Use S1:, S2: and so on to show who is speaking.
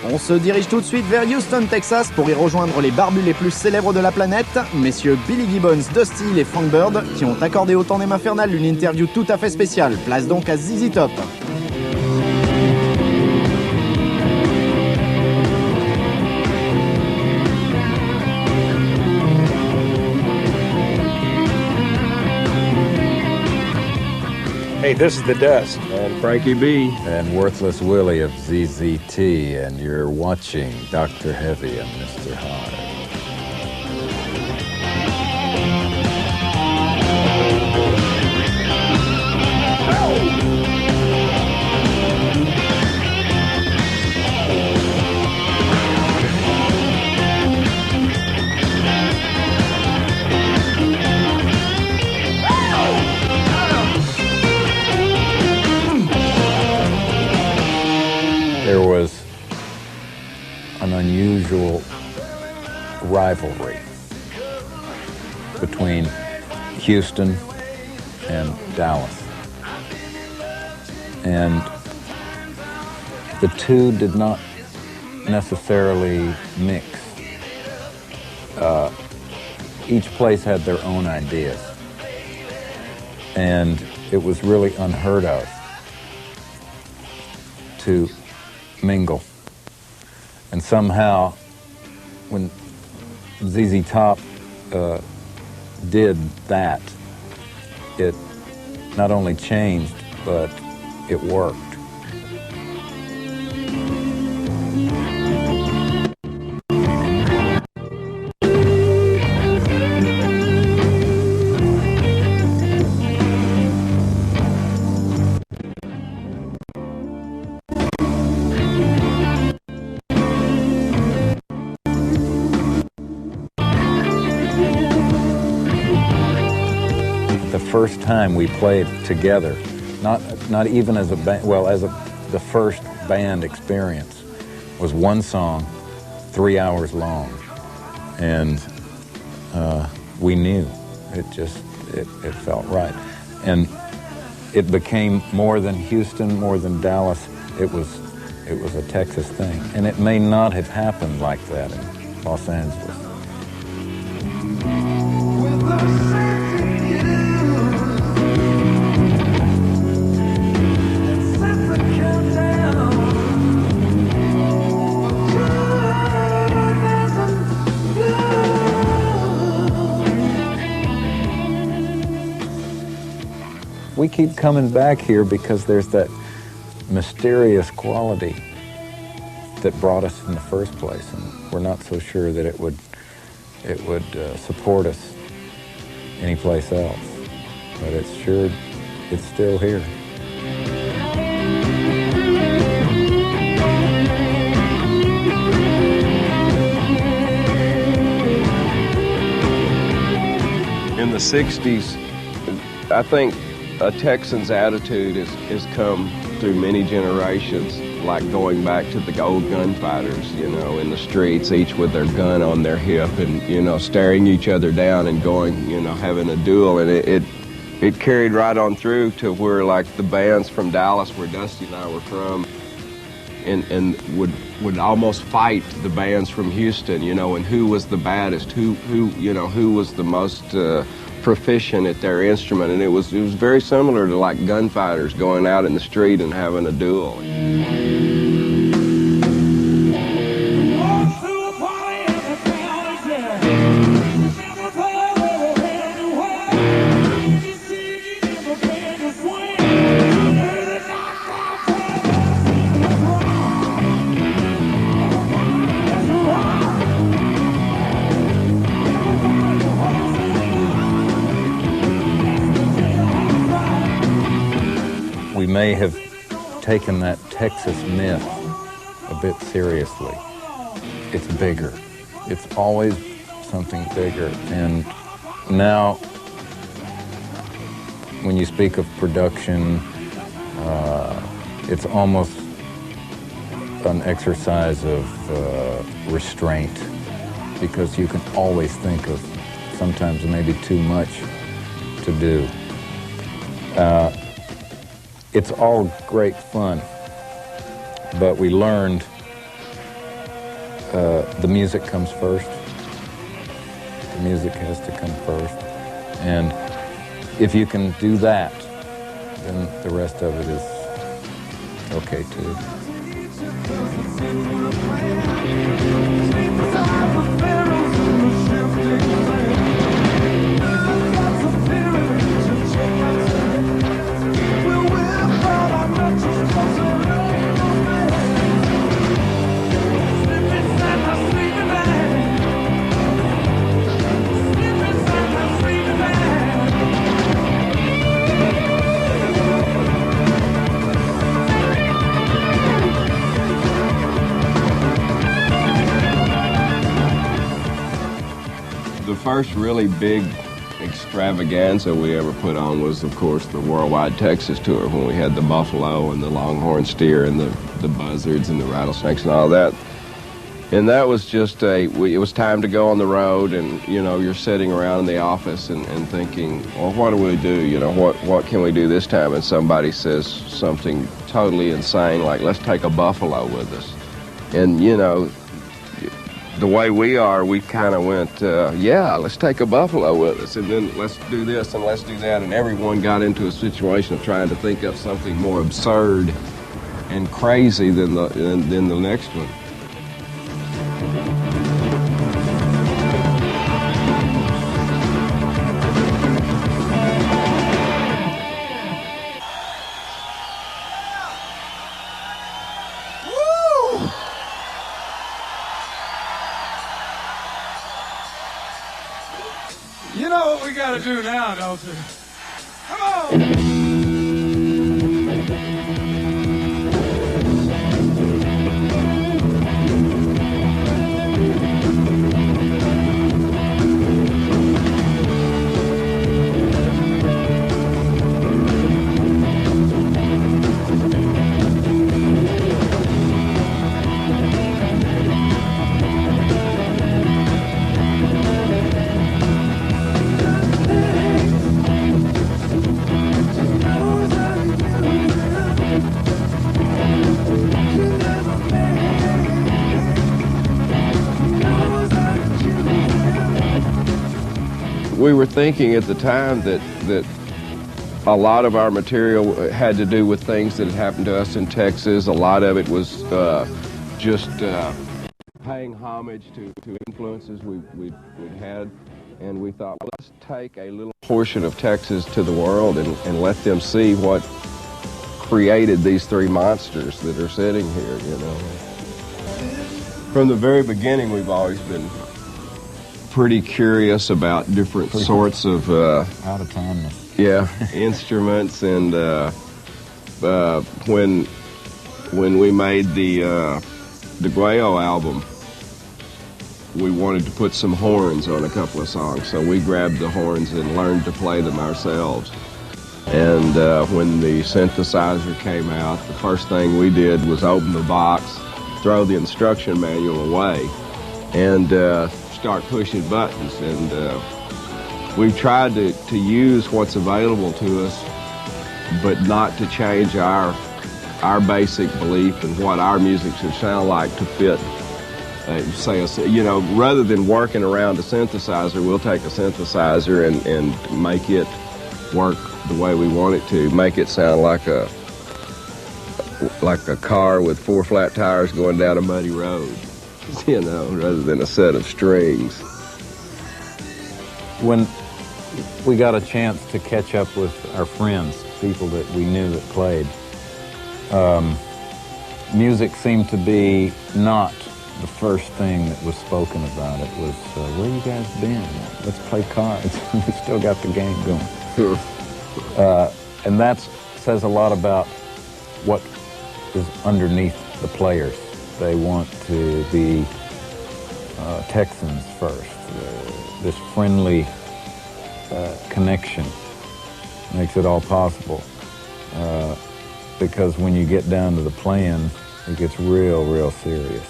S1: On se dirige tout de suite vers Houston, Texas pour y rejoindre les barbus les plus célèbres de la planète, messieurs Billy Gibbons, Dusty Hill et Frank Bird, qui ont accordé au Tandem Infernal une interview tout à fait spéciale. Place donc à ZZ Top.
S2: Hey, this is the Dust.
S3: And Frankie B.
S4: And Worthless Willie of ZZT, and you're watching Dr. Heavy and Mr. Hard. There was an unusual rivalry between Houston and Dallas. And the two did not necessarily mix. Each place had their own ideas. And it was really unheard of to mingle. And somehow, when ZZ Top did that, it not only changed, but it worked. First time we played together, not even as a band, well, as the first band experience, was one song, 3 hours long, and we knew it felt right, and it became more than Houston, more than Dallas. It was a Texas thing, and it may not have happened like that in Los Angeles. We keep coming back here because there's that mysterious quality that brought us in the first place, and we're not so sure that it would support us anyplace else. But it's still here.
S3: In the 60s, I think a Texan's attitude has come through many generations, like going back to the old gunfighters, you know, in the streets, each with their gun on their hip and, you know, staring each other down and going, you know, having a duel. And it carried right on through to where, like, the bands from Dallas, where Dusty and I were from, and would almost fight the bands from Houston, you know, and who was the baddest, who was the most proficient at their instrument. And it was very similar to like gunfighters going out in the street and having a duel.
S4: We may have taken that Texas myth a bit seriously. It's bigger. It's always something bigger. And now, when you speak of production, it's almost an exercise of restraint, because you can always think of sometimes maybe too much to do. It's all great fun, but we learned the music comes first. The music has to come first. And if you can do that, then the rest of it is okay too.
S3: The first really big extravaganza we ever put on was, of course, the Worldwide Texas Tour, when we had the buffalo and the longhorn steer and the buzzards and the rattlesnakes and all that. And that was just it was time to go on the road, and, you know, you're sitting around in the office and thinking, well, what do we do? You know, what can we do this time? And somebody says something totally insane, like, let's take a buffalo with us. And, you know, the way we are, we kind of went, yeah, let's take a buffalo with us, and then let's do this and let's do that. And everyone got into a situation of trying to think up something more absurd and crazy than the next one.
S5: You know what we gotta do now, don't you? Come on!
S3: We were thinking at the time that a lot of our material had to do with things that had happened to us in Texas. A lot of it was just paying homage to influences we'd had. And we thought, well, let's take a little portion of Texas to the world and let them see what created these three monsters that are sitting here, you know. From the very beginning, we've always been pretty curious about different sorts of
S4: out of timness.
S3: Yeah, instruments, and when we made the Guayo album, we wanted to put some horns on a couple of songs, so we grabbed the horns and learned to play them ourselves. And when the synthesizer came out, the first thing we did was open the box, throw the instruction manual away, and start pushing buttons. And we've tried to use what's available to us, but not to change our basic belief in what our music should sound like to fit. You know, rather than working around a synthesizer, we'll take a synthesizer and make it work the way we want it to, make it sound like a car with 4 flat tires going down a muddy road, you know, rather than a set of strings.
S4: When we got a chance to catch up with our friends, people that we knew that played, music seemed to be not the first thing that was spoken about. It was, where you guys been? Let's play cards. We still got the game going. And that says a lot about what is underneath the players. They want to be Texans first. This friendly connection makes it all possible. Because when you get down to the playing, it gets real, real serious.